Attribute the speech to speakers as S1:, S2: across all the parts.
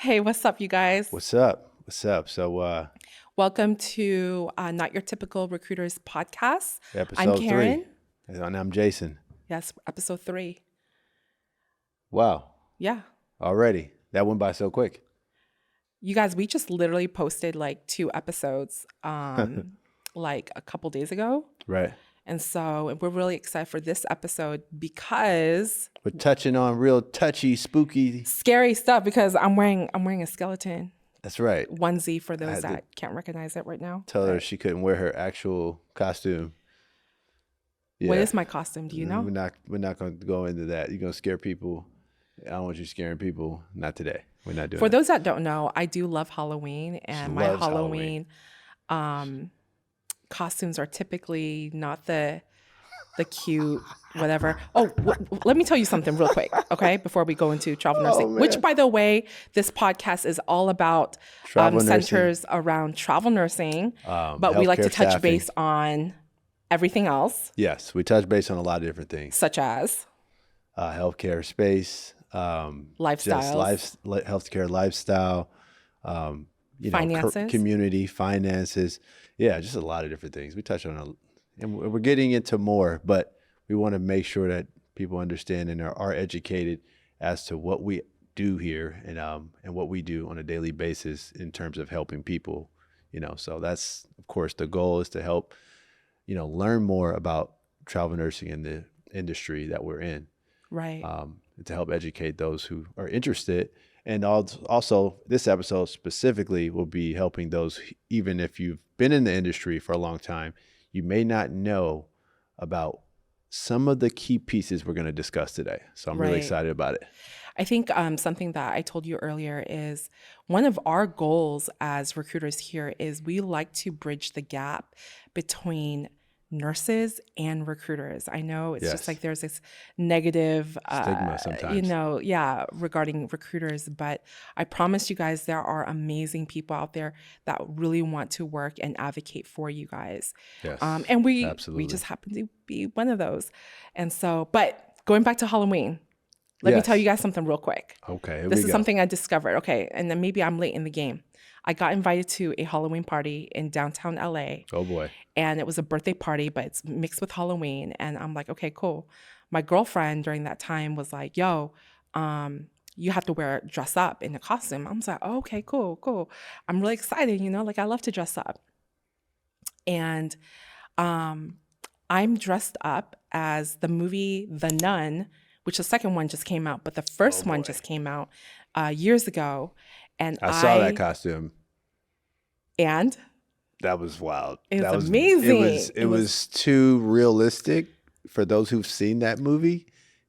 S1: Hey, what's up, you guys?
S2: What's up? What's up? So,
S1: Welcome to Not Your Typical Recruiters podcast. I'm
S2: episode
S1: Karen.
S2: 3, and I'm Jason.
S1: Yes, episode 3.
S2: Wow,
S1: Yeah.
S2: already that went by so quick.
S1: You guys, we just literally posted like 2 episodes like a couple days ago.
S2: Right.
S1: And so we're really excited for this episode because
S2: We're touching on real touchy, spooky.
S1: scary stuff because I'm wearing a skeleton
S2: That's right.
S1: onesie for those
S2: had to-
S1: that can't recognize it right now.
S2: Tell her she couldn't wear her actual costume.
S1: What is my costume? Do you know?
S2: We're not going to go into that. You're going to scare people. I don't want you scaring people. Not today. We're not doing
S1: For
S2: that.
S1: those that don't know, I do love Halloween, and my
S2: loves
S1: Halloween costumes are typically not the cute whatever. Oh, let me tell you something real quick, okay? Before we go into travel nursing, which, by the way, this podcast is all about
S2: Travel nursing.
S1: centers around travel nursing, but we like to
S2: healthcare
S1: touch
S2: staffing.
S1: base on everything else,
S2: Yes, we touch base on a lot of different things.
S1: such as
S2: Healthcare space,
S1: lifestyles.
S2: healthcare lifestyle,
S1: Finances.
S2: community, finances. Yeah, just a lot of different things. We touch on, and we're getting into more, but we want to make sure that people understand and are educated as to what we do here and what we do on a daily basis in terms of helping people. So that's, of course, the goal is to help, learn more about travel nursing in the industry that we're in.
S1: Right.
S2: And to help educate those who are interested. And also, this episode specifically will be helping those, even if you've been in the industry for a long time, you may not know about some of the key pieces we're going to discuss today. So I'm really
S1: Right.
S2: excited about it.
S1: I think something that I told you earlier is one of our goals as recruiters here is we like to bridge the gap between nurses and recruiters. I know it's just
S2: Yes.
S1: like there's this negative
S2: Stigma sometimes.
S1: regarding recruiters, but I promise you guys there are amazing people out there that really want to work and advocate for you guys.
S2: Yes,
S1: And we
S2: absolutely.
S1: just happen to be one of those. And so, but going back to Halloween, let me tell you guys something real quick.
S2: Okay, here
S1: This
S2: we
S1: is
S2: go.
S1: something I discovered. Okay. And then maybe I'm late in the game. I got invited to a Halloween party in downtown LA,
S2: Oh, boy.
S1: and it was a birthday party, but it's mixed with Halloween. And I'm like, okay, cool. My girlfriend during that time was like, yo, you have to dress up in a costume. I was like, oh, okay, cool. I'm really excited, like I love to dress up. And I'm dressed up as the movie The Nun, which the second one just came out, but the first one
S2: boy.
S1: just came out years ago. And
S2: I saw that costume.
S1: And
S2: That was wild.
S1: It was
S2: That
S1: amazing.
S2: It was too realistic for those who've seen that movie.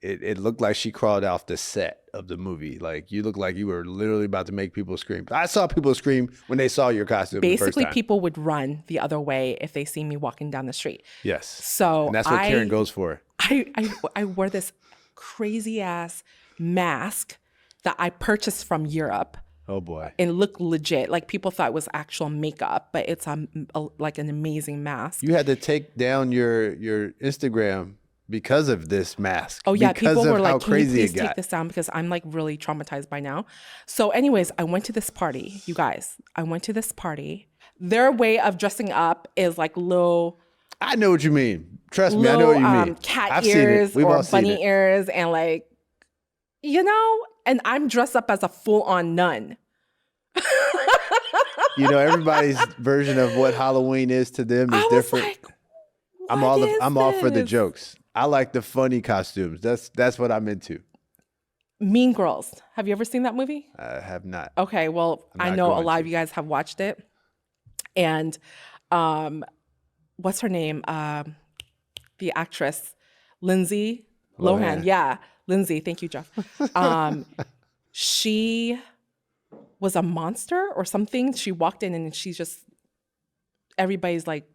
S2: It looked like she crawled off the set of the movie. Like you looked like you were literally about to make people scream. I saw people scream when they saw your costume the
S1: basically
S2: first time.
S1: people would run the other way if they see me walking down the street.
S2: Yes.
S1: So
S2: And that's what Karen goes for.
S1: I wore this crazy ass mask that I purchased from Europe.
S2: Oh boy.
S1: And looked legit. Like people thought it was actual makeup, but it's like an amazing mask.
S2: You had to take down your Instagram because of this mask.
S1: Oh yeah,
S2: because
S1: people
S2: of
S1: were
S2: how
S1: like, "Can you
S2: crazy
S1: please
S2: it got.
S1: take this down?" Because I'm like really traumatized by now. So, anyways, I went to this party, you guys. I went to this party. Their way of dressing up is like little
S2: I know what you mean. Trust me, I know what you mean.
S1: cat
S2: I've seen it.
S1: ears
S2: We've
S1: or
S2: all seen
S1: bunny
S2: it.
S1: ears, and like, and I'm dressed up as a full-on nun.
S2: Everybody's version of what Halloween is to them is
S1: I was
S2: different.
S1: like,
S2: I'm all for the jokes. I like the funny costumes. That's what I'm into.
S1: Mean Girls. Have you ever seen that movie?
S2: I have not.
S1: Okay, well, I
S2: not
S1: know a
S2: going
S1: lot
S2: to.
S1: of you guys have watched it. And what's her name? The actress, Lindsay Lohan.
S2: Lohan.
S1: Yeah, Lindsay. Thank you, Jeff. She was a monster or something. She walked in and she's just, everybody's like,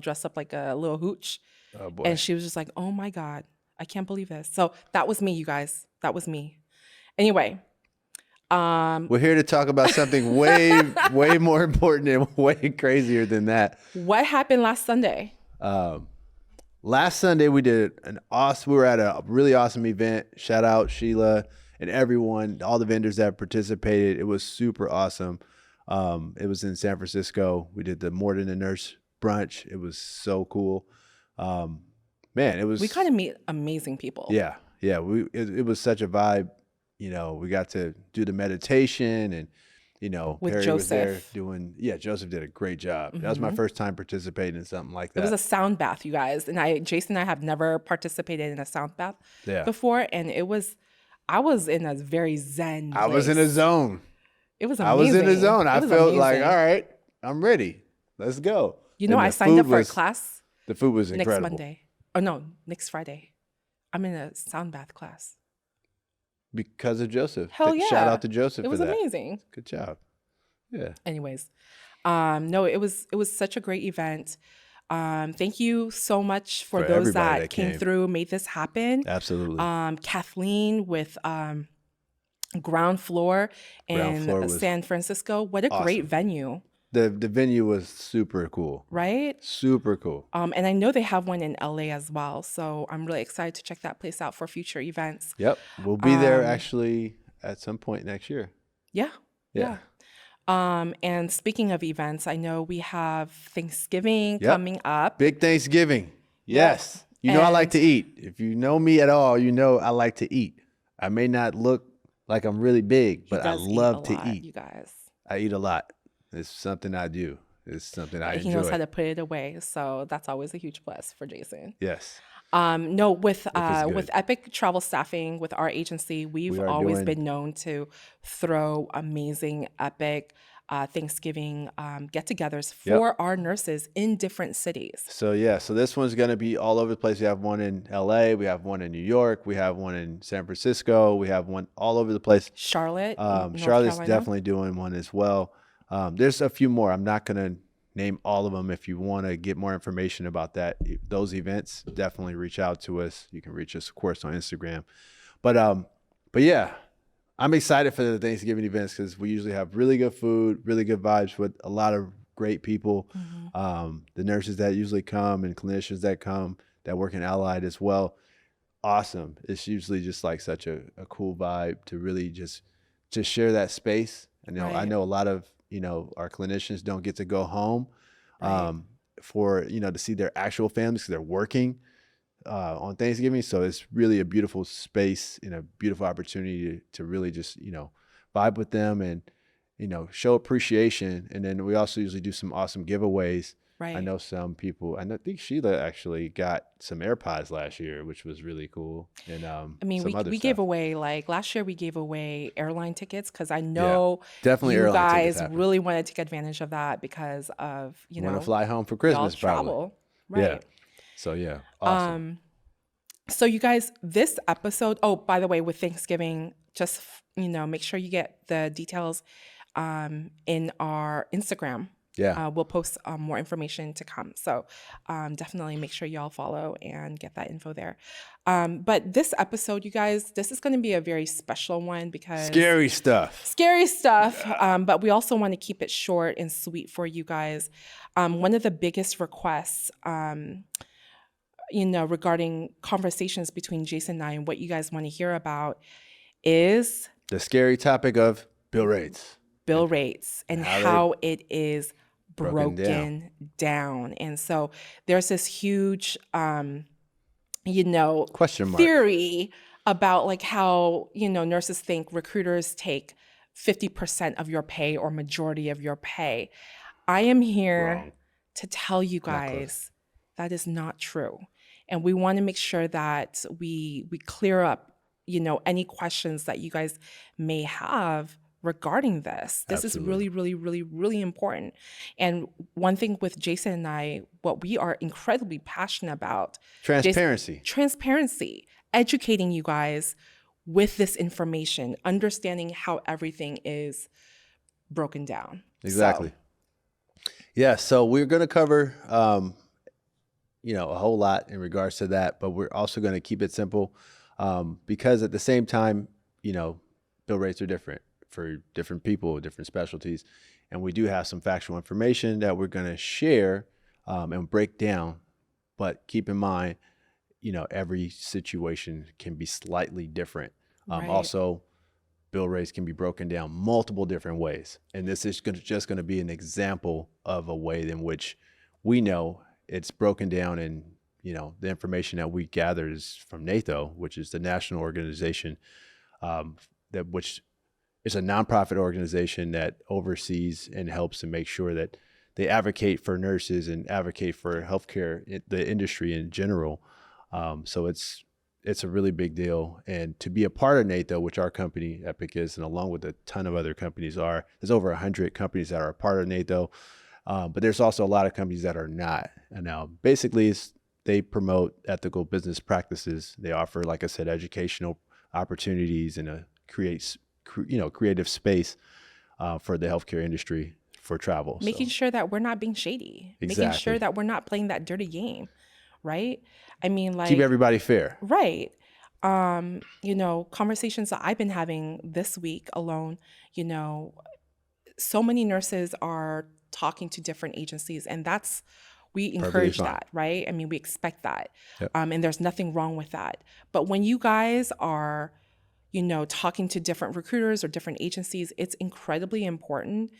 S1: dressed up like a little hooch.
S2: Oh boy.
S1: And she was just like, oh my God, I can't believe this. So that was me, you guys. That was me. Anyway.
S2: We're here to talk about something way, way more important and way crazier than that.
S1: What happened last Sunday?
S2: Last Sunday we did we were at a really awesome event. Shout out Sheila and everyone, all the vendors that participated. It was super awesome. It was in San Francisco. We did the More Than a Nurse brunch. It was so cool. Man, it was.
S1: We kind of meet amazing people.
S2: Yeah. It was such a vibe. You know, we got to do the meditation, and you know,
S1: With
S2: Perry was there
S1: Joseph.
S2: doing. Yeah, Joseph did a great job. That was my first time participating in something like
S1: It was
S2: that.
S1: a sound bath, you guys. And Jason and I have never participated in a sound bath
S2: Yeah.
S1: before. And I was in a very zen
S2: I was in a
S1: place.
S2: zone.
S1: It was
S2: I
S1: amazing.
S2: was in a zone.
S1: It
S2: I
S1: was
S2: felt like,
S1: amazing.
S2: all right, I'm ready. Let's go.
S1: You know,
S2: And
S1: I
S2: the
S1: signed up
S2: food
S1: for a
S2: was-
S1: class
S2: The food was
S1: next
S2: incredible.
S1: Monday. Oh, no, next Friday. I'm in a sound bath class.
S2: Because of Joseph.
S1: Hell yeah.
S2: Shout out to Joseph
S1: It
S2: for
S1: was
S2: that.
S1: amazing.
S2: Good job. Yeah.
S1: Anyways, no, it was such a great event. Thank you so much for
S2: For
S1: those
S2: everybody
S1: that
S2: that
S1: came
S2: came.
S1: through, made this happen.
S2: Absolutely.
S1: Kathleen with Ground Floor
S2: Ground
S1: in
S2: Floor was
S1: San Francisco. What a great
S2: awesome.
S1: venue,
S2: The venue was super cool.
S1: right?
S2: Super cool.
S1: And I know they have one in LA as well. So I'm really excited to check that place out for future events.
S2: Yep. We'll be there actually at some point next year.
S1: Yeah.
S2: Yeah.
S1: And speaking of events, I know we have Thanksgiving
S2: Yep.
S1: coming up.
S2: Big Thanksgiving. Yes. You know I like to eat. If you know me at all, you know I like to eat. I may not look like I'm really big, but I
S1: Does
S2: love
S1: a
S2: to
S1: lot,
S2: eat.
S1: you guys.
S2: I eat a lot. It's something I do. It's something I
S1: He knows how
S2: enjoy.
S1: to put it away, so that's always a huge plus for Jason.
S2: Yes.
S1: No, with
S2: good.
S1: Epic Travel Staffing, with our agency, we've
S2: are
S1: always
S2: doing-
S1: been known to throw amazing epic Thanksgiving get-togethers for our nurses in different cities.
S2: So yeah, so this one's gonna be all over the place. We have one in LA, we have one in New York, we have one in San Francisco, we have one all over the place.
S1: Charlotte, North
S2: Charlotte's
S1: Carolina.
S2: definitely doing one as well. There's a few more. I'm not gonna name all of them. If you want to get more information about those events, definitely reach out to us. You can reach us, of course, on Instagram. But yeah, I'm excited for the Thanksgiving events because we usually have really good food, really good vibes with a lot of great people. The nurses that usually come and clinicians that come that work in Allied as well. Awesome. It's usually just like such a cool vibe to really just share that space. And I
S1: Right.
S2: know a lot of our clinicians don't get to go home
S1: Right.
S2: for to see their actual families because they're working on Thanksgiving. So it's really a beautiful space and a beautiful opportunity to really just vibe with them and show appreciation. And then we also usually do some awesome giveaways.
S1: Right.
S2: I know some people. I think Sheila actually got some AirPods last year, which was really cool. And
S1: I mean,
S2: some other
S1: we
S2: stuff.
S1: gave away, like last year, we gave away airline tickets because I know
S2: definitely
S1: you
S2: airline tickets
S1: guys
S2: happen.
S1: really want to take advantage of that because of
S2: Want
S1: know
S2: to fly home for
S1: y'all's
S2: Christmas, probably.
S1: travel, right?
S2: Yeah. So yeah, awesome.
S1: So you guys, this episode. Oh, by the way, with Thanksgiving, just make sure you get the details in our Instagram.
S2: Yeah.
S1: We'll post more information to come. So definitely make sure y'all follow and get that info there. But this episode, you guys, this is going to be a very special one because
S2: Scary stuff.
S1: scary stuff. But we also want to keep it short and sweet for you guys. One of the biggest requests, regarding conversations between Jason and I and what you guys want to hear about is
S2: The scary topic of bill rates.
S1: bill rates and
S2: how they-
S1: how it is
S2: Broken
S1: broken down. And so there's this huge,
S2: Question mark.
S1: theory about like how, nurses think recruiters take 50% of your pay or majority of your pay. I am here
S2: Wrong.
S1: to tell you
S2: close.
S1: guys that is not true. And we want to make sure that we clear up, any questions that you guys may have regarding this. This is
S2: Absolutely.
S1: really, really, really, really important. And one thing with Jason and I, what we are incredibly passionate about,
S2: Transparency.
S1: transparency, educating you guys with this information, understanding how everything is broken down.
S2: Exactly.
S1: So,
S2: Yeah. So we're going to cover, a whole lot in regards to that, but we're also going to keep it simple because at the same time, bill rates are different for different people, different specialties. And we do have some factual information that we're going to share and break down. But keep in mind, every situation can be slightly different.
S1: Right.
S2: Also, bill rates can be broken down multiple different ways. And this is just going to be an example of a way in which we know it's broken down, and the information that we gather is from NATO, which is the national organization which is a nonprofit organization that oversees and helps to make sure that they advocate for nurses and advocate for healthcare, the industry in general. So it's a really big deal. And to be a part of NATO, which our company Epic is, and along with a ton of other companies there's over 100 companies that are a part of NATO. But there's also a lot of companies that are not. And now basically they promote ethical business practices. They offer, like I said, educational opportunities and creative space for the healthcare industry for travel.
S1: Making sure that we're not being shady.
S2: Exactly.
S1: Making sure that we're not playing that dirty game, right? I mean, like,
S2: keep everybody fair.
S1: Right. Conversations that I've been having this week alone, so many nurses are talking to different agencies, and we encourage that, right? I mean, we expect that.
S2: Yep.
S1: And there's nothing wrong with that. But when you guys are, talking to different recruiters or different agencies, it's incredibly important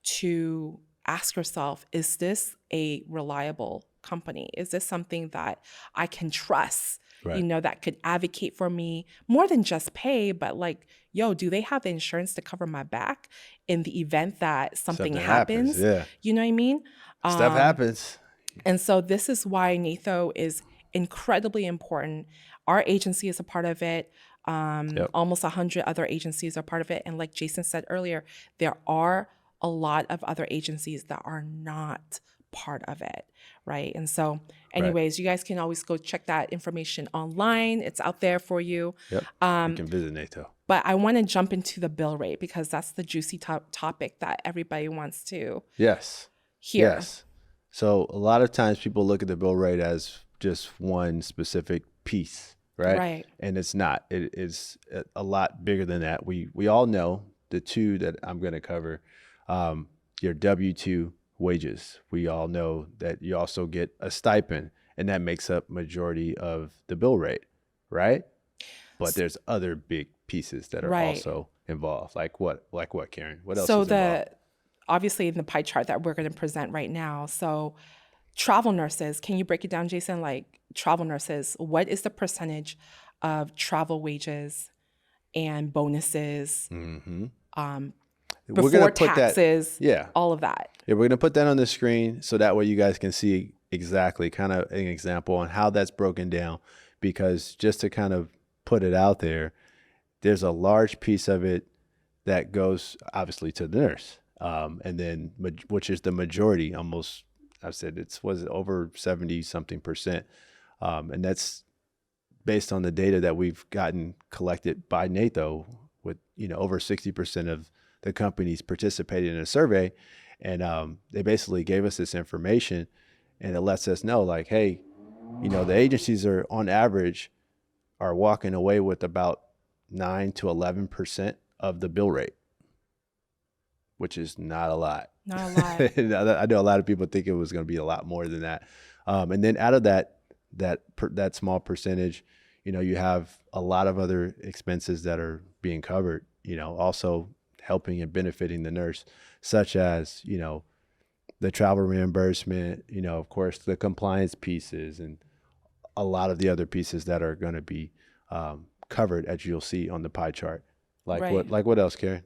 S1: to ask yourself, is this a reliable company? Is this something that I can trust?
S2: Right.
S1: That could advocate for me more than just pay, but like, do they have the insurance to cover my back in the event that something happens?
S2: Yeah.
S1: You know what I mean?
S2: Stuff happens.
S1: And so this is why NATO is incredibly important. Our agency is a part of it. Almost 100 other agencies are part of it. And like Jason said earlier, there are a lot of other agencies that are not part of it, right? And so anyways, You guys can always go check that information online. It's out there for you.
S2: Yep. You can visit NATO.
S1: But I want to jump into the bill rate because that's the juicy topic that everybody wants to hear.
S2: Yes. So a lot of times people look at the bill rate as just one specific piece, right?
S1: Right.
S2: And it's not. It is a lot bigger than that. We all know the two that I'm going to cover. Your W-2 wages. We all know that you also get a stipend, and that makes up majority of the bill rate, right? But there's other big pieces that are also involved. Like what, Karen? What else is involved?
S1: Obviously in the pie chart that we're going to present right now. So travel nurses, can you break it down, Jason? Like travel nurses, what is the percentage of travel wages and bonuses?
S2: Mm-hmm.
S1: Before
S2: we're gonna put
S1: taxes,
S2: that,
S1: all of that.
S2: Yeah, we're going to put that on the screen so that way you guys can see exactly kind of an example on how that's broken down. Because just to kind of put it out there, there's a large piece of it that goes obviously to the nurse, and then which is the majority. Almost, I've said was over 70-something%, and that's based on the data that we've gotten collected by NATO, with over 60% of the companies participated in a survey, and they basically gave us this information, and it lets us know, like, hey, the agencies are on average are walking away with about 9 to 11% of the bill rate, which is not a lot.
S1: Not a lot.
S2: I know a lot of people think it was going to be a lot more than that. And then out of that small percentage, you have a lot of other expenses that are being covered, also helping and benefiting the nurse, such as, the travel reimbursement, of course, the compliance pieces, and a lot of the other pieces that are going to be covered, as you'll see on the pie chart. What else, Karen?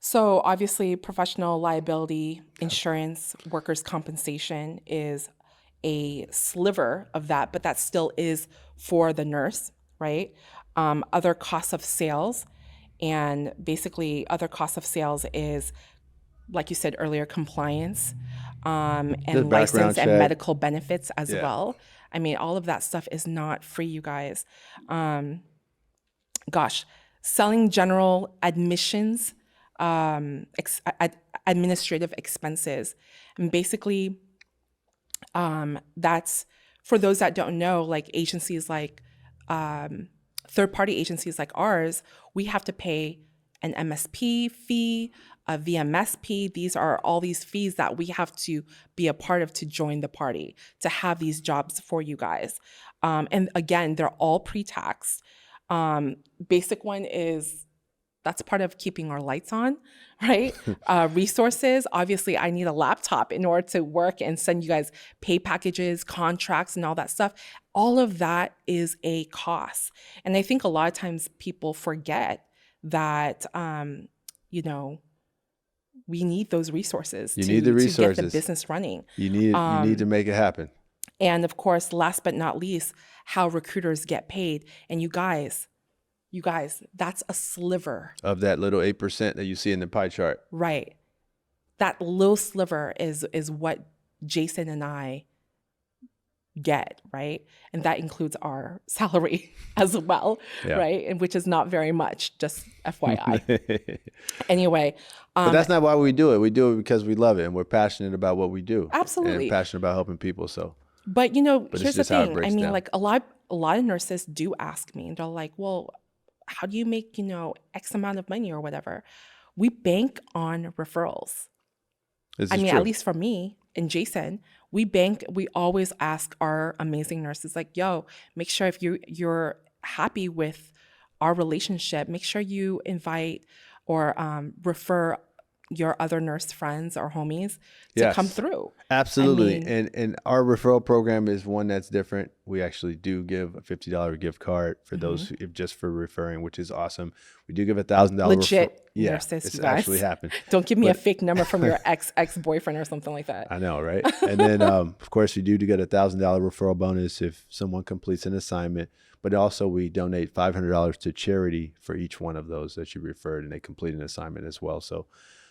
S1: So obviously professional liability insurance, workers' compensation is a sliver of that, but that still is for the nurse, right? Other costs of sales, and basically other costs of sales is, like you said earlier, compliance, and license and medical benefits as well. I mean, all of that stuff is not free, you guys. Selling general admissions, administrative expenses. And basically, that's, for those that don't know, like agencies like third-party agencies like ours, we have to pay an MSP fee, a VMSP. These are all these fees that we have to be a part of to join the party, to have these jobs for you guys. And again, they're all pre-taxed. Basic one is That's part of keeping our lights on, right? Resources. Obviously, I need a laptop in order to work and send you guys pay packages, contracts, and all that stuff. All of that is a cost. And I think a lot of times people forget that, you know, we need those resources
S2: You need the
S1: to get the
S2: resources.
S1: business running.
S2: You need to make it happen.
S1: And of course, last but not least, how recruiters get paid. And you guys, that's a sliver,
S2: Of that little 8% that you see in the pie chart.
S1: right? That little sliver is what Jason and I get, right? And that includes our salary as well,
S2: Yeah.
S1: right? And which is not very much, just FYI. Anyway,
S2: But that's not why we do it. We do it because we love it and we're passionate about what we do.
S1: Absolutely.
S2: And passionate about helping people. So,
S1: but you know,
S2: it's
S1: here's the
S2: just how it
S1: thing.
S2: breaks
S1: I mean,
S2: down.
S1: like a lot of nurses do ask me, and they're like, "Well, how do you make, you know, X amount of money or whatever?" We bank on referrals.
S2: this
S1: I
S2: is
S1: mean,
S2: true.
S1: at least for me and Jason, we always ask our amazing nurses, like, yo, make sure if you're happy with our relationship, make sure you invite or refer your other nurse friends or homies to come
S2: Yes.
S1: through.
S2: Absolutely.
S1: I mean-
S2: and our referral program is one that's different. We actually do give a $50 gift card for those if just for referring, which is awesome. We do give $1,000
S1: Legit
S2: Yeah,
S1: nurses,
S2: it's
S1: you guys.
S2: actually happened.
S1: Don't give me a fake number from your ex-boyfriend or something like that.
S2: I know, right? And then, of course, you do get a $1,000 referral bonus if someone completes an assignment. But also, we donate $500 to charity for each one of those that you referred, and they complete an assignment as well. So,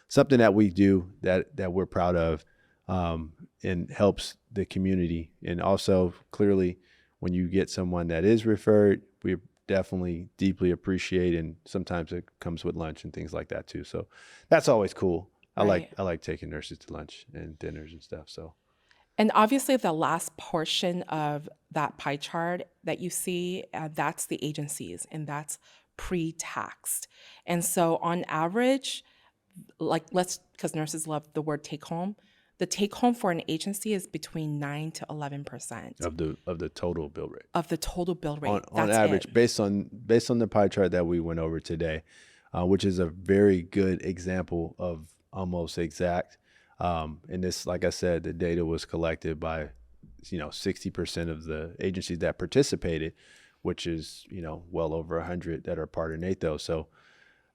S2: something that we do that we're proud of, and helps the community. And also, clearly, when you get someone that is referred, we definitely deeply appreciate, and sometimes it comes with lunch and things like that too. So, that's always cool.
S1: Right.
S2: I like taking nurses to lunch and dinners and stuff. So.
S1: And obviously, the last portion of that pie chart that you see, that's the agencies, and that's pre-taxed. And so, on average, because nurses love the word take home, the take home for an agency is between 9 to 11%
S2: Of the total bill rate.
S1: of the total bill rate.
S2: On
S1: That's
S2: average,
S1: it.
S2: based on the pie chart that we went over today, which is a very good example of almost exact. And this, like I said, the data was collected by 60% of the agencies that participated, which is well over 100 that are part of NATO. So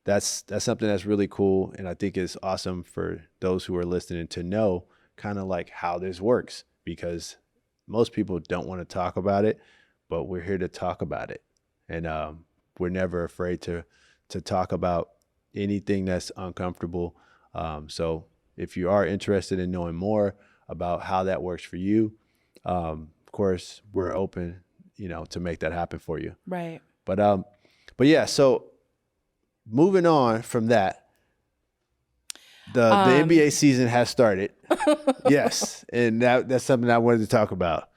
S2: that's something that's really cool, and I think it's awesome for those who are listening to know kind of like how this works, because most people don't want to talk about it, but we're here to talk about it, and we're never afraid to talk about anything that's uncomfortable. So if you are interested in knowing more about how that works for you, of course we're open, to make that happen for you.
S1: Right.
S2: But yeah, so moving on from that, the NBA season has started. Yes, and that's something I wanted to talk about.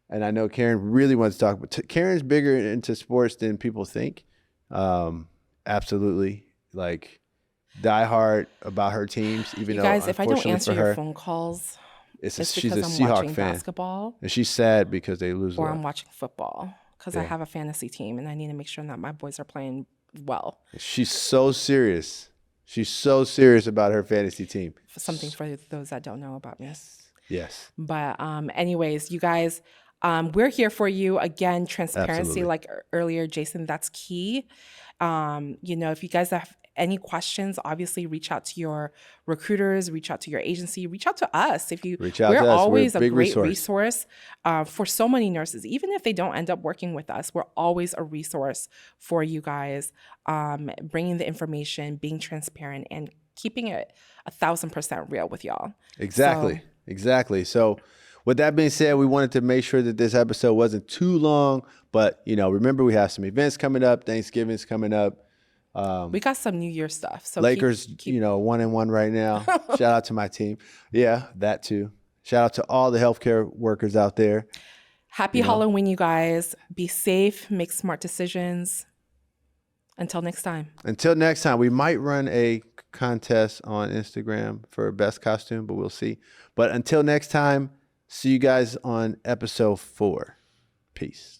S2: And I know Karen really wants to talk about. Karen's bigger into sports than people think. Absolutely, like diehard about her teams. Even
S1: You
S2: though,
S1: guys, if I don't
S2: unfortunately
S1: answer
S2: for
S1: your
S2: her,
S1: phone calls,
S2: she's
S1: it's
S2: a
S1: because I'm
S2: Seahawk
S1: watching
S2: fan,
S1: basketball
S2: and she's sad because they lose a
S1: or
S2: lot.
S1: I'm watching football, because I
S2: Yeah.
S1: have a fantasy team and I need to make sure that my boys are playing well.
S2: She's so serious. She's so serious about her fantasy team.
S1: Something for those that don't know about me.
S2: Yes.
S1: But anyways, you guys, we're here for you. Again, transparency,
S2: Absolutely.
S1: like earlier, Jason, that's key. If you guys have any questions, obviously reach out to your recruiters, reach out to your agency, reach out to us.
S2: Reach out
S1: We're
S2: to us. We're a
S1: always a
S2: big
S1: great
S2: resource.
S1: for so many nurses. Even if they don't end up working with us, we're always a resource for you guys, bringing the information, being transparent, and keeping it 1,000% real with y'all.
S2: Exactly. Exactly. So with that being said, we wanted to make sure that this episode wasn't too long, but remember we have some events coming up. Thanksgiving's coming up.
S1: We got some New Year stuff. So
S2: Lakers,
S1: keep
S2: 1-1 right now. Shout out to my team. Yeah, that too. Shout out to all the healthcare workers out there.
S1: Happy Halloween, you guys. Be safe, make smart decisions. Until next time.
S2: Until next time, we might run a contest on Instagram for best costume, but we'll see. But until next time, see you guys on episode 4. Peace.